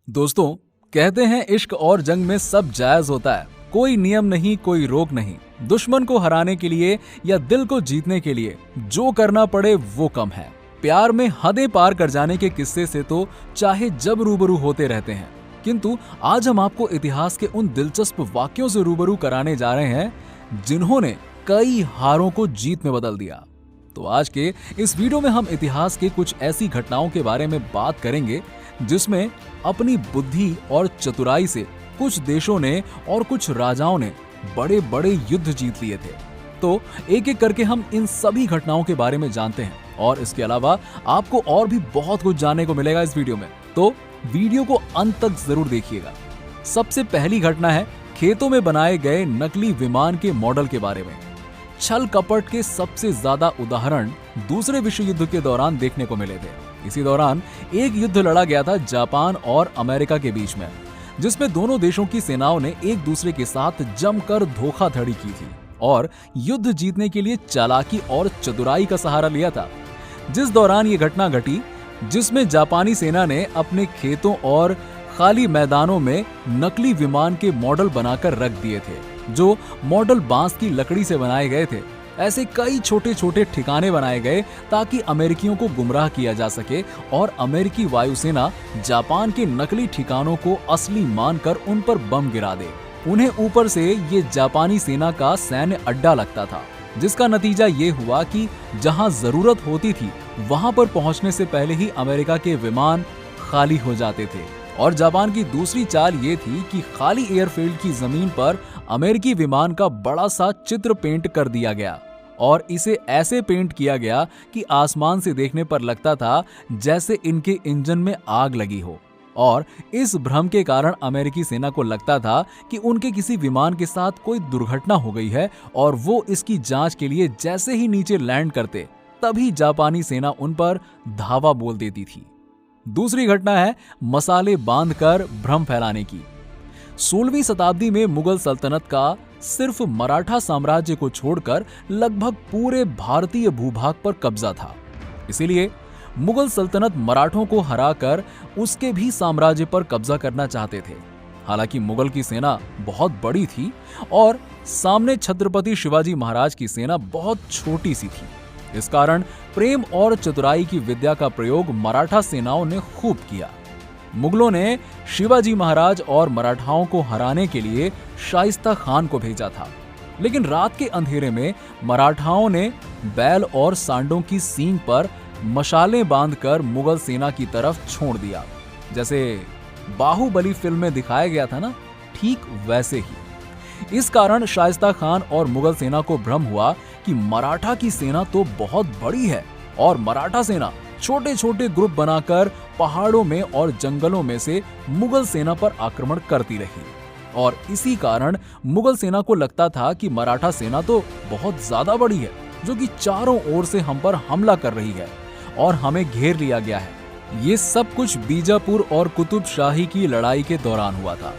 दोस्तों, कहते हैं इश्क और जंग में सब जायज होता है। कोई नियम नहीं, कोई रोक नहीं। दुश्मन को हराने के लिए या दिल को जीतने के लिए जो करना पड़े वो कम है। प्यार में हदें पार कर जाने के किस्से से तो चाहे जब रूबरू होते रहते हैं, किंतु आज हम आपको इतिहास के उन दिलचस्प वाक्यों से रूबरू कराने जा रहे हैं जिन्होंने कई हारों को जीत में बदल दिया। तो आज के इस वीडियो में हम इतिहास के कुछ ऐसी घटनाओं के बारे में बात करेंगे जिसमें अपनी बुद्धि और चतुराई से कुछ देशों ने और कुछ राजाओं ने बड़े बड़े युद्ध जीत लिए थे। तो एक एक करके हम इन सभी घटनाओं के बारे में जानते हैं और इसके अलावा आपको और भी बहुत कुछ जानने को मिलेगा इस वीडियो में, तो वीडियो को अंत तक जरूर देखिएगा। सबसे पहली घटना है खेतों में बनाए गए नकली विमान के मॉडल के बारे में। छल कपट के सबसे ज्यादा उदाहरण दूसरे विश्व युद्ध के दौरान देखने को मिले थे। इसी दौरान एक युद्ध लड़ा गया था जापान और अमेरिका के बीच में, जिसमें दोनों देशों की सेनाओं ने एक दूसरे के साथ जमकर धोखाधड़ी की थी और युद्ध जीतने के लिए चालाकी और चतुराई का सहारा लिया था। जिस दौरान ये घटना घटी जिसमें जापानी सेना ने अपने खेतों और खाली मैदानों में नकली विमान के मॉडल बनाकर रख दिए थे, जो मॉडल बांस की लकड़ी से बनाए गए थे। ऐसे कई छोटे छोटे ठिकाने बनाए गए ताकि अमेरिकियों को गुमराह किया जा सके और अमेरिकी वायुसेना जापान के नकली ठिकानों को असली मानकर उन पर बम गिरा दे। उन्हें ऊपर से ये जापानी सेना का सैन्य अड्डा लगता था, जिसका नतीजा ये हुआ कि जहां जरूरत होती थी वहां पर पहुंचने से पहले ही अमेरिका के विमान खाली हो जाते थे। और जापान की दूसरी चाल ये थी कि खाली एयरफील्ड की जमीन पर अमेरिकी विमान का बड़ा सा चित्र पेंट कर दिया गया और इसे ऐसे पेंट किया गया कि आसमान से देखने पर लगता था जैसे इनके इंजन में आग लगी हो। और इस भ्रम के कारण अमेरिकी सेना को लगता था कि उनके किसी विमान के साथ कोई दुर्घटना हो गई है और वो इसकी जांच के लिए जैसे ही नीचे लैंड करते तभी जापानी सेना उन पर धावा बोल देती थी। दूसरी घटना है मसाले बांधकर भ्रम फैलाने की। 16वीं शताब्दी में मुगल सल्तनत का सिर्फ मराठा साम्राज्य को छोड़कर लगभग पूरे भारतीय भूभाग पर कब्जा था। इसीलिए मुगल सल्तनत मराठों को हराकर उसके भी साम्राज्य पर कब्जा करना चाहते थे। हालांकि मुगल की सेना बहुत बड़ी थी और सामने छत्रपति शिवाजी महाराज की सेना बहुत छोटी सी थी। इस कारण प्रेम और चतुराई की विद्या का प्रयोग मराठा सेनाओं ने खूब किया। मुगलों ने शिवाजी महाराज और मराठाओं को हराने के लिए शाइस्ता खान को भेजा था, लेकिन रात के अंधेरे में मराठाओं ने बैल और सांडों की सींग पर मशालें बांधकर मुगल सेना की तरफ छोड़ दिया। जैसे बाहुबली फिल्म में दिखाया गया था ना, ठीक वैसे ही। इस कारण शाइस्ता खान और मुगल सेना को भ्रम हुआ कि मराठा की सेना तो बहुत बड़ी है और मराठा सेना छोटे छोटे ग्रुप बनाकर पहाड़ों में और जंगलों में से मुगल सेना पर आक्रमण करती रही। और इसी कारण मुगल सेना को लगता था कि मराठा सेना तो बहुत ज्यादा बड़ी है, जो कि चारों ओर से हम पर हमला कर रही है और हमें घेर लिया गया है। ये सब कुछ बीजापुर और कुतुब शाही की लड़ाई के दौरान हुआ था।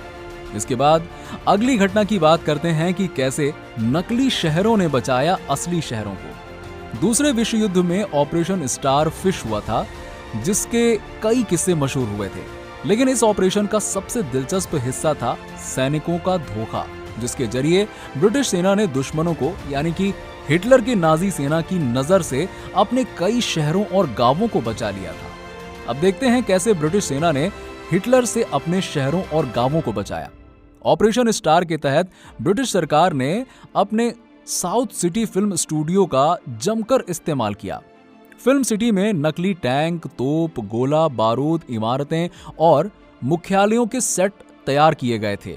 इसके बाद अगली घटना की बात करते हैं कि कैसे नकली शहरों ने बचाया असली शहरों को। दूसरे विश्व युद्ध में ऑपरेशन स्टार फिश हुआ था, जिसके कई किस्से मशहूर हुए थे, लेकिन इस ऑपरेशन का सबसे दिलचस्प हिस्सा था सैनिकों का धोखा, जिसके जरिए ब्रिटिश सेना ने दुश्मनों को यानी कि हिटलर की नाजी सेना की नजर से अपने कई शहरों और गांवों को बचा लिया था। अब देखते हैं कैसे ब्रिटिश सेना ने हिटलर से अपने शहरों और गांवों को बचाया। ऑपरेशन स्टार के तहत ब्रिटिश सरकार ने अपने साउथ सिटी फिल्म स्टूडियो का जमकर इस्तेमाल किया। फिल्म सिटी में नकली टैंक, तोप, गोला बारूद, इमारतें और मुख्यालयों के सेट तैयार किए गए थे।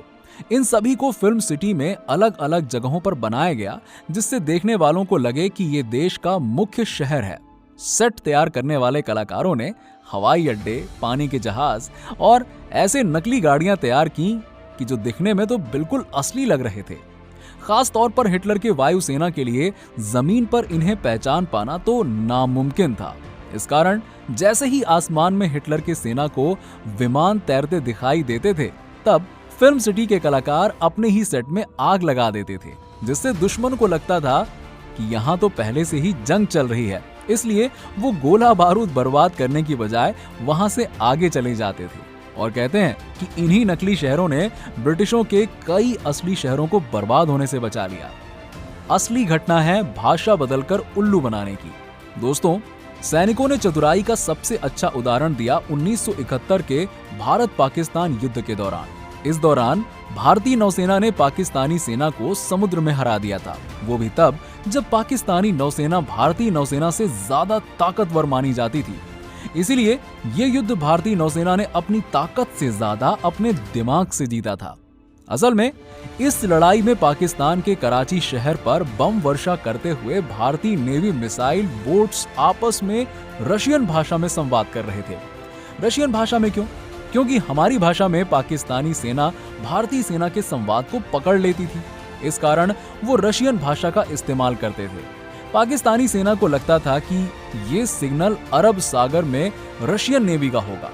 इन सभी को फिल्म सिटी में अलग अलग जगहों पर बनाया गया, जिससे देखने वालों को लगे कि ये देश का मुख्य शहर है। सेट तैयार करने वाले कलाकारों ने हवाई अड्डे, पानी के जहाज और ऐसे नकली गाड़ियां तैयार की कि जो दिखने में तो बिल्कुल असली लग रहे थे। खास तौर पर हिटलर के वायुसेना के लिए जमीन पर इन्हें पहचान पाना तो नामुमकिन था। इस कारण जैसे ही आसमान में हिटलर की सेना को विमान तैरते दिखाई देते थे, तब फिल्म सिटी के कलाकार अपने ही सेट में आग लगा देते थे, जिससे दुश्मन को लगता था कि यहाँ तो पहले से ही जंग चल रही है। इसलिए वो गोला बारूद बर्बाद करने की बजाय वहां से आगे चले जाते थे। और कहते हैं कि इन्हीं नकली शहरों ने ब्रिटिशों के कई असली शहरों को बर्बाद होने से बचा लिया। असली घटना है भाषा बदलकर उल्लू बनाने की। दोस्तों, सैनिकों ने चतुराई का सबसे अच्छा उदाहरण दिया 1971 के भारत पाकिस्तान युद्ध के दौरान। इस दौरान भारतीय नौसेना ने पाकिस्तानी सेना को समुद्र में हरा दिया था, वो भी तब जब पाकिस्तानी नौसेना भारतीय नौसेना से ज्यादा ताकतवर मानी जाती थी। इसीलिए ये युद्ध भारतीय नौसेना ने अपनी ताकत से ज्यादा अपने दिमाग से जीता था। असल में इस लड़ाई में पाकिस्तान के कराची शहर पर बम वर्षा करते हुए भारतीय नेवी मिसाइल बोट्स आपस में रशियन भाषा में संवाद कर रहे थे। रशियन भाषा में क्यों? क्योंकि हमारी भाषा में पाकिस्तानी सेना भारतीय सेना के संवाद को पकड़ लेती थी। इस कारण वो रशियन भाषा का इस्तेमाल करते थे। पाकिस्तानी सेना को लगता था कि ये सिग्नल अरब सागर में रशियन नेवी का होगा,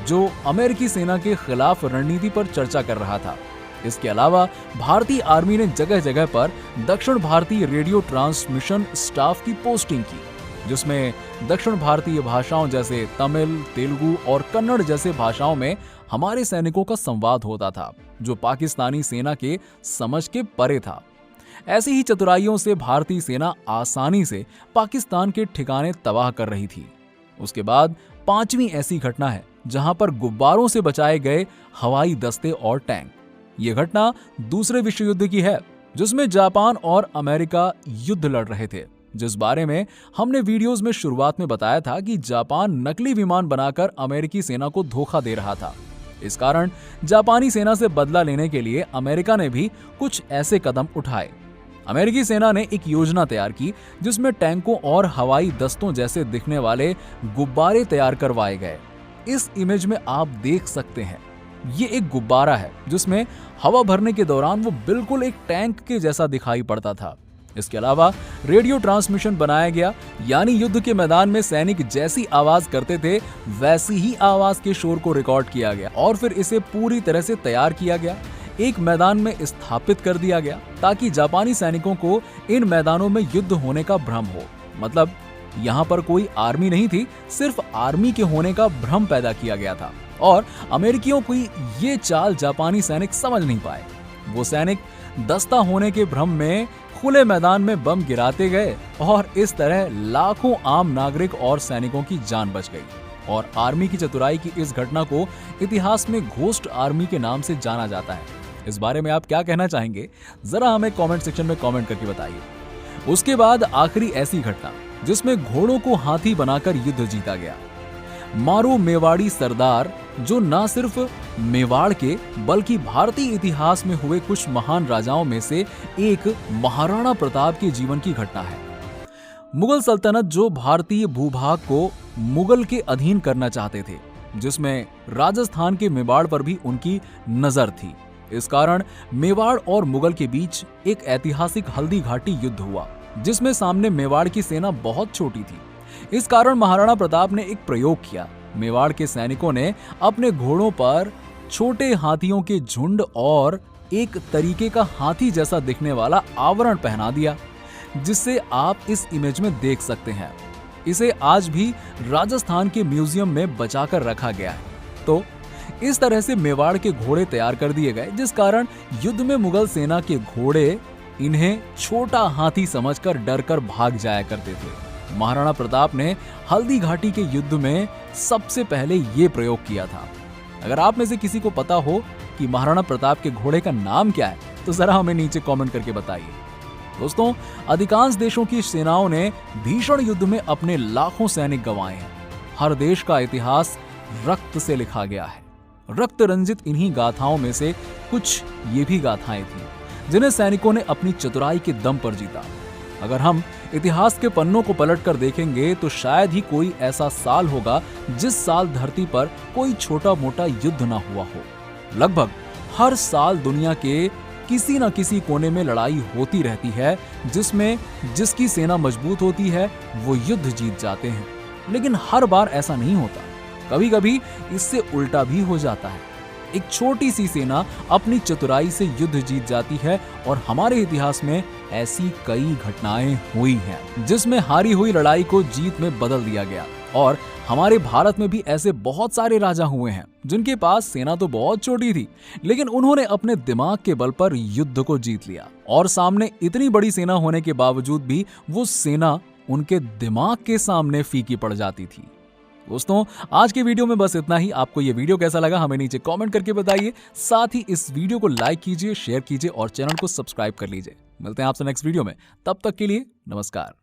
जो अमेरिकी सेना के खिलाफ रणनीति पर चर्चा कर रहा था। इसके अलावा भारतीय आर्मी ने जगह जगह पर दक्षिण भारतीय रेडियो ट्रांसमिशन स्टाफ की पोस्टिंग की, जिसमें दक्षिण भारतीय भाषाओं जैसे तमिल, तेलुगु और कन्नड़ जैसे भाषाओं में हमारे सैनिकों का संवाद होता था, जो पाकिस्तानी सेना के समझ के परे था। ऐसी ही चतुराइयों से भारतीय सेना आसानी से पाकिस्तान के ठिकाने तबाह कर रही थी। उसके बाद पांचवी ऐसी घटना है जहां पर गुब्बारों से बचाए गए हवाई दस्ते और टैंक। ये घटना दूसरे विश्व युद्ध की है, जिसमें जापान और अमेरिका युद्ध लड़ रहे थे, जिस बारे में हमने वीडियोस में शुरुआत में बताया था कि जापान नकली विमान बनाकर अमेरिकी सेना को धोखा दे रहा था। इस कारण जापानी सेना से बदला लेने के लिए अमेरिका ने भी कुछ ऐसे कदम उठाए। अमेरिकी सेना ने एक योजना तैयार की, जिसमें टैंकों और हवाई दस्तों जैसे दिखने वाले गुब्बारे तैयार करवाए गए। इस इमेज में आप देख सकते हैं, ये एक गुब्बारा है जिसमें हवा भरने के दौरान वो बिल्कुल एक टैंक के जैसा दिखाई पड़ता था। इसके अलावा रेडियो ट्रांसमिशन बनाया गया, यानी युद्ध के मैदान में सैनिक जैसी आवाज करते थे वैसी ही आवाज के शोर को रिकॉर्ड किया गया और फिर इसे पूरी तरह से तैयार किया गया, एक मैदान में स्थापित कर दिया गया, ताकि जापानी सैनिकों को इन मैदानों में युद्ध होने का भ्रम हो। मतलब यहाँ पर कोई आर्मी नहीं थी, सिर्फ आर्मी के होने का भ्रम पैदा किया गया था और अमेरिकियों को ये चाल जापानी सैनिक समझ नहीं पाए। वो सैनिक दस्ता होने के भ्रम में खुले मैदान में बम गिराते गए और इस तरह लाखों आम नागरिक और सैनिकों की जान बच गई। और आर्मी की चतुराई की इस घटना को इतिहास में घोस्ट आर्मी के नाम से जाना जाता है। इस बारे में आप क्या कहना चाहेंगे, जरा हमें कमेंट सेक्शन में कमेंट करके बताइए। उसके बाद आखिरी ऐसी घटना जिसमें घोड़ों को हाथी बनाकर युद्ध जीता गया। मारो मेवाड़ी सरदार, जो न सिर्फ मेवाड़ के बल्कि भारतीय इतिहास में हुए कुछ महान राजाओं में से एक महाराणा प्रताप के जीवन की घटना है। मुगल सल्तनत जो भारतीय भूभाग को मुगल के अधीन करना चाहते थे, जिसमें राजस्थान के मेवाड़ पर भी उनकी नजर थी। इस कारण मेवाड़ और मुगल के बीच एक ऐतिहासिक हल्दी घाटी युद्ध हुआ, जिसमें सामने मेवाड़ की सेना बहुत छोटी थी। इस कारण महाराणा प्रताप ने एक प्रयोग किया। मेवाड़ के सैनिकों ने अपने घोड़ों पर छोटे हाथियों के झुंड और एक तरीके का हाथी जैसा दिखने वाला आवरण पहना दिया, जिससे आप इस इमेज में देख सकते हैं। इसे आज भी राजस्थान के म्यूजियम में बचाकर रखा गया है। तो इस तरह से मेवाड़ के घोड़े तैयार कर दिए गए, जिस कारण युद्ध में मुगल सेना के घोड़े इन्हें छोटा हाथी समझकर डरकर भाग जाया करते थे। महाराणा प्रताप ने हल्दी घाटी के युद्ध में सबसे पहले ये प्रयोग किया था। अगर आप में से किसी को पता हो कि महाराणा प्रताप के घोड़े का नाम क्या है, तो जरा हमें नीचे कमेंट करके बताइए। दोस्तों, अधिकांश देशों की सेनाओं ने भीषण युद्ध में अपने लाखों सैनिक गंवाए हैं। हर देश का इतिहास रक्त से लिखा गया है। रक्त रंजित इन्हीं गाथाओं में से कुछ ये भी गाथाएं थीं, जिन्हें सैनिकों ने अपनी चतुराई के दम पर जीता। अगर हम इतिहास के पन्नों को पलटकर देखेंगे तो शायद ही कोई ऐसा साल होगा जिस साल धरती पर कोई छोटा मोटा युद्ध ना हुआ हो। लगभग हर साल दुनिया के किसी न किसी कोने में लड़ाई होती रहती है, जिसमें जिसकी सेना मजबूत होती है वो युद्ध जीत जाते हैं। लेकिन हर बार ऐसा नहीं होता, कभी कभी इससे उल्टा भी हो जाता है। एक छोटी सी सेना अपनी चतुराई से युद्ध जीत जाती है और हमारे इतिहास में ऐसी कई घटनाएं हुई हैं, जिसमें हारी हुई लड़ाई को जीत में बदल दिया गया। और हमारे भारत में भी ऐसे बहुत सारे राजा हुए हैं जिनके पास सेना तो बहुत छोटी थी, लेकिन उन्होंने अपने दिमाग के बल पर युद्ध को जीत लिया। और सामने इतनी बड़ी सेना होने के बावजूद भी वो सेना उनके दिमाग के सामने फीकी पड़ जाती थी। दोस्तों, आज के वीडियो में बस इतना ही। आपको ये वीडियो कैसा लगा हमें नीचे कमेंट करके बताइए। साथ ही इस वीडियो को लाइक कीजिए, शेयर कीजिए और चैनल को सब्सक्राइब कर लीजिए। मिलते हैं आपसे नेक्स्ट वीडियो में, तब तक के लिए नमस्कार।